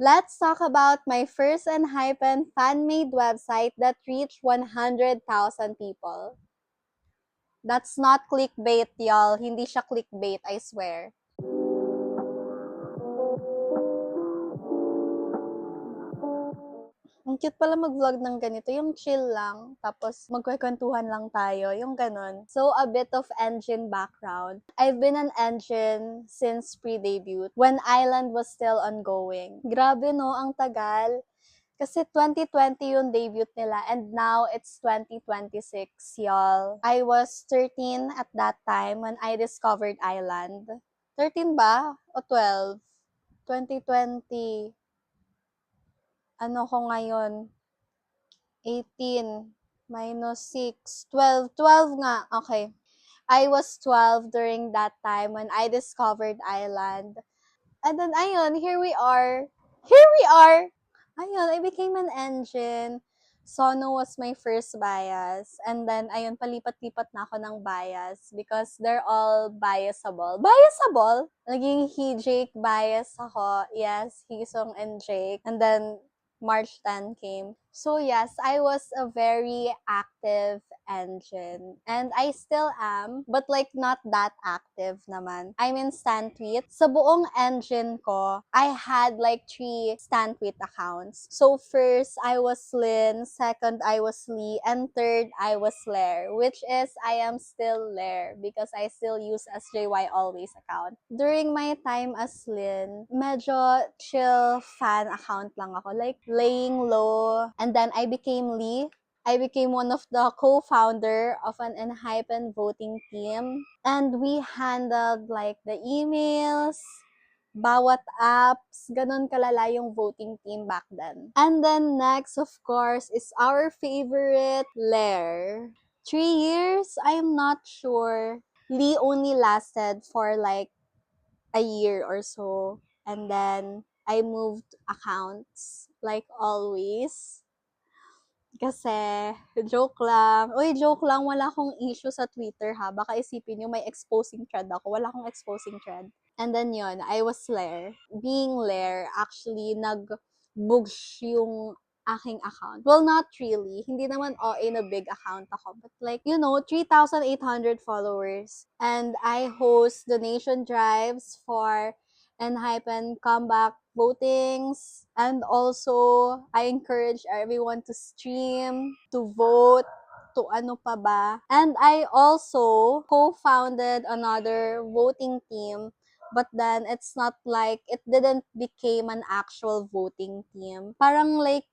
Let's talk about my first enhypen fan-made website that reached 100,000 people. That's not clickbait, y'all. Hindi siya clickbait, I swear. Ang cute pala mag-vlog ng ganito, yung chill lang, tapos magkwentuhan lang tayo, yung ganun. So, a bit of engine background. I've been an engine since pre-debut, when Island was still ongoing. Grabe no, ang tagal. Kasi 2020 yung debut nila, and now it's 2026, y'all. I was 13 at that time when I discovered Island. 13 ba? O 12? 2020. Ano ko ngayon? 18 minus 6, 12. 12 nga. Okay. I was 12 during that time when I discovered Island. And then, ayun, here we are. Here we are! Ayun, I became an engine. Sono was my first bias. And then, ayun, palipat-lipat na ako ng bias because they're all biasable. Biasable? Naging he, Jake, bias ako. Yes, Hisong and Jake. And then, March 10 came. So yes, I was a very active engine. And I still am, but like not that active naman. I'm in StanTweet. Sa buong engine ko, I had like 3 StanTweet accounts. So first, I was Lynn. Second, I was Lee. And third, I was Lair. Which is, I am still Lair because I still use SJY Always account. During my time as Lynn, medyo chill fan account lang ako. Like, laying low. And then I became Lee. I became one of the co-founder of an enhypen voting team. And we handled like the emails, bawat apps, ganun kalala yung voting team back then. And then next, of course, is our favorite, Lair. 3 years? I'm not sure. Lee only lasted for like a year or so. And then, I moved accounts, like always. Kasi, joke lang. Uy, joke lang. Wala akong issue sa Twitter, ha? Baka isipin nyo may exposing thread ako. Wala akong exposing thread. And then yun, I was Lair. Being Lair, actually, nag-bugs yung aking account. Well, not really. Hindi naman OA na big account ako. But like, 3,800 followers. And I host donation drives for enhypen comeback votings. And also, I encourage everyone to stream, to vote, to ano pa ba. And I also co-founded another voting team, but then it's not like, it didn't become an actual voting team. Parang like,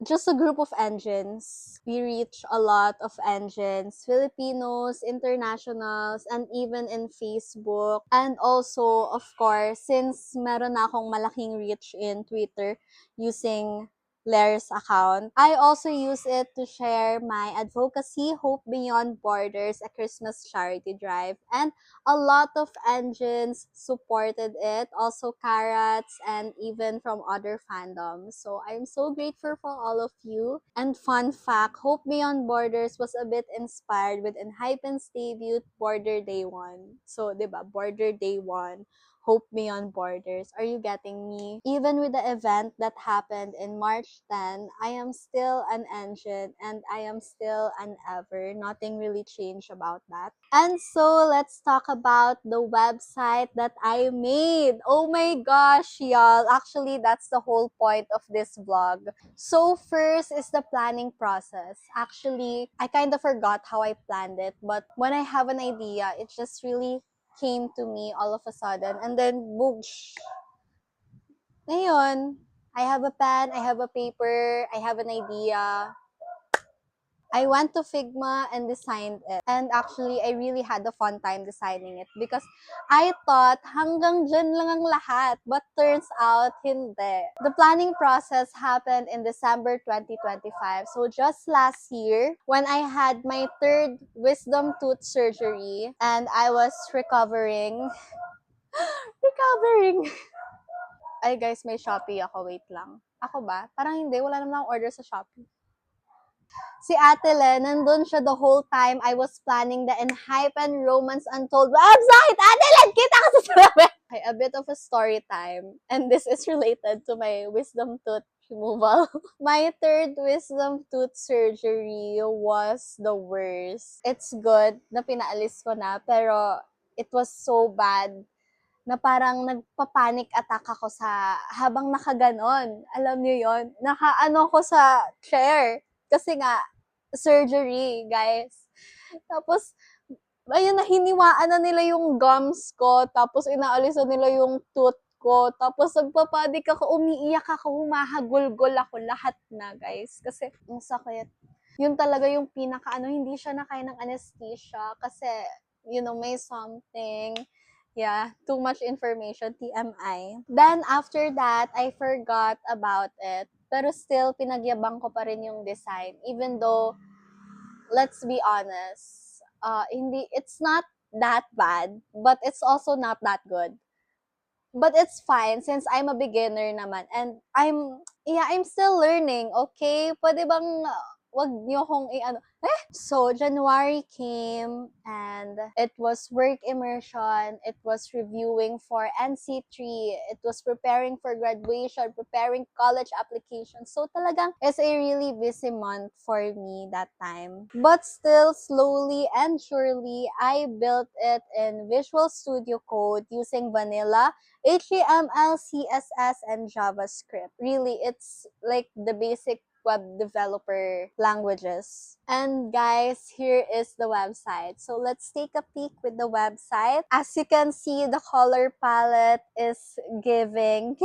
just a group of engines. We reach a lot of engines, Filipinos, internationals, and even in Facebook. And also, of course, since meron na akong malaking reach in Twitter using Lair's account, I also use it to share my advocacy, Hope Beyond Borders, a Christmas charity drive. And a lot of engines supported it, also Carrots, and even from other fandoms. So I'm so grateful for all of you. And fun fact, Hope Beyond Borders was a bit inspired with enhypen's debut, Border Day 1. So, diba, Border Day 1. Hope Beyond Borders. Are you getting me? Even with the event that happened in March 10, I am still an engine and I am still an ever. Nothing really changed about that. And so, let's talk about the website that I made. Oh my gosh, y'all. Actually, that's the whole point of this vlog. So, first is the planning process. Actually, I kind of forgot how I planned it, but when I have an idea, it just really came to me all of a sudden. And then, boosh. Ngayon, I have a pen, I have a paper, I have an idea. I went to Figma and designed it. And actually, I really had a fun time designing it because I thought hanggang dyan lang ang lahat. But turns out, hindi. The planning process happened in December 2025. So just last year, when I had my 3rd wisdom tooth surgery and I was recovering. Ay guys, may Shopee ako. Wait lang. Ako ba? Parang hindi. Wala naman akong order sa Shopee. Si Ate Len, nandun siya the whole time I was planning the enhypen-romance-untold website. Ate Len, kita ka sa salamin! Okay, a bit of a story time. And this is related to my wisdom tooth removal. My third wisdom tooth surgery was the worst. It's good na pinaalis ko na, pero it was so bad na parang nagpa-panic attack ako sa habang nakaganon. Alam niyo yon, nakaano ko sa chair kasi nga surgery, guys. Tapos ayun na, hiniwaan na nila yung gums ko, tapos inaalis na nila yung tooth ko, tapos nagpapanik ako, umiiyak ako, humahagulgol ako, lahat na, guys. Kasi ang sakit. Yun talaga yung pinaka hindi siya na kaya ng anesthesia kasi may something. Yeah, too much information, TMI. Then, after that, I forgot about it. Pero still, pinagyabang ko pa rin yung design. Even though, let's be honest, it's not that bad, but it's also not that good. But it's fine since I'm a beginner naman and I'm still learning, okay? Pwede bang wag niyo kong i-ano. So, January came and it was work immersion, it was reviewing for NC3, it was preparing for graduation, preparing college applications. So, talagang it's a really busy month for me that time. But still, slowly and surely, I built it in Visual Studio Code using vanilla, HTML, CSS, and JavaScript. Really, it's like the basic web developer languages. And guys, here is the website. So let's take a peek with the website. As you can see, the color palette is giving.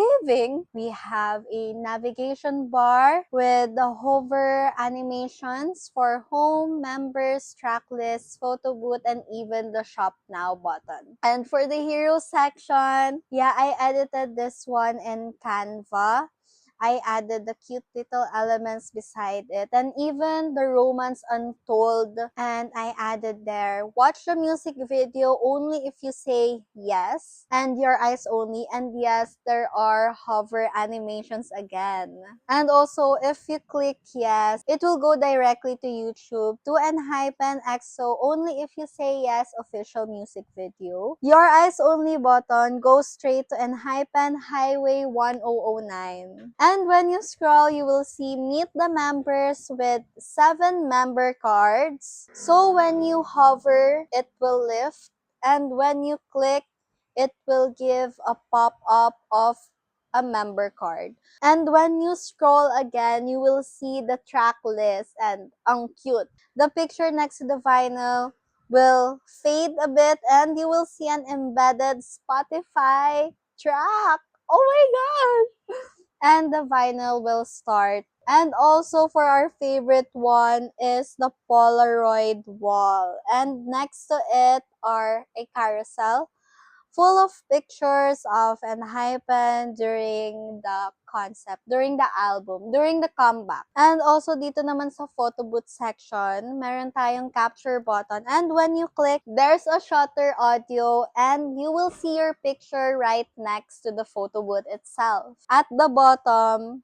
We have a navigation bar with the hover animations for home, members, track lists, photo booth, and even the shop now button. And for the hero section, yeah, I edited this one in Canva. I added the cute little elements beside it, and even the romance untold, and I added there, watch the music video only if you say yes, and your eyes only, and yes, there are hover animations again. And also, if you click yes, it will go directly to YouTube, to enhypen-romance-untold only if you say yes, official music video. Your eyes only button goes straight to Enhypen Highway 1009. And when you scroll, you will see meet the members with 7 member cards. So when you hover, it will lift. And when you click, it will give a pop-up of a member card. And when you scroll again, you will see the track list, and ang cute. The picture next to the vinyl will fade a bit and you will see an embedded Spotify track. Oh my gosh! And the vinyl will start. And also for our favorite one is the Polaroid wall. And next to it are a carousel full of pictures of enhypen during the album, during the comeback. And also dito naman sa photo booth section, meron tayong capture button. And when you click, there's a shutter audio and you will see your picture right next to the photo booth itself. At the bottom,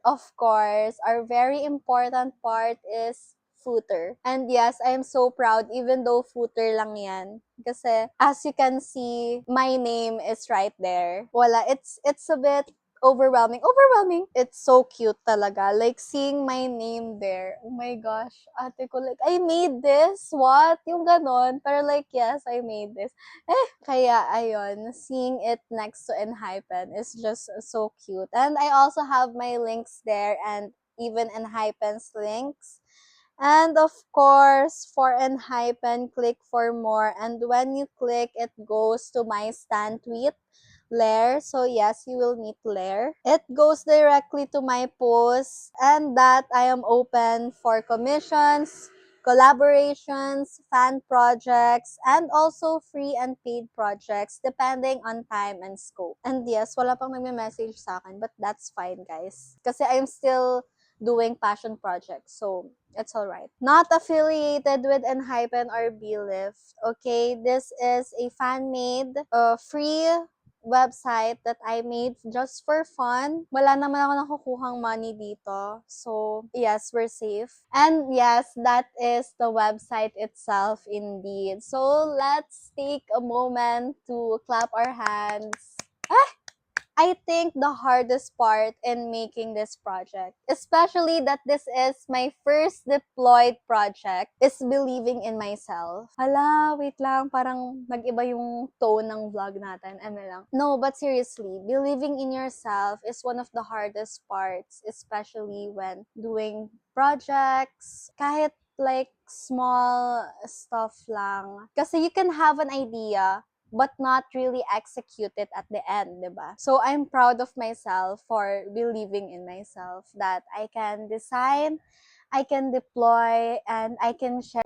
of course, our very important part is footer. And yes, I am so proud even though footer lang yan. Kasi as you can see, my name is right there. Wala, it's a bit overwhelming. It's so cute talaga. Like seeing my name there. Oh my gosh. Ate ko like, I made this? What? Yung ganon. Pero like, yes, I made this. Kaya ayun, seeing it next to Enhypen is just so cute. And I also have my links there and even Enhypen's links. And of course, for Enhypen, click for more. And when you click, it goes to my stand tweet, Lair. So yes, you will meet Lair. It goes directly to my post, and that I am open for commissions, collaborations, fan projects, and also free and paid projects depending on time and scope. And yes, wala pang nagme-message sa akin, but that's fine, guys. Kasi I'm still doing passion projects. So, it's alright. Not affiliated with Enhypen or Blift. Okay, this is a fan-made, free website that I made just for fun. Wala naman ako nakukuhang money dito. So, yes, we're safe. And yes, that is the website itself indeed. So, let's take a moment to clap our hands. I think the hardest part in making this project, especially that this is my first deployed project, is believing in myself. Hala, wait lang, parang nag-iba yung tone ng vlog natin. Ano lang. No, but seriously, believing in yourself is one of the hardest parts, especially when doing projects, kahit like small stuff lang. Kasi you can have an idea, but not really execute it at the end, diba? So, I'm proud of myself for believing in myself that I can design, I can deploy, and I can share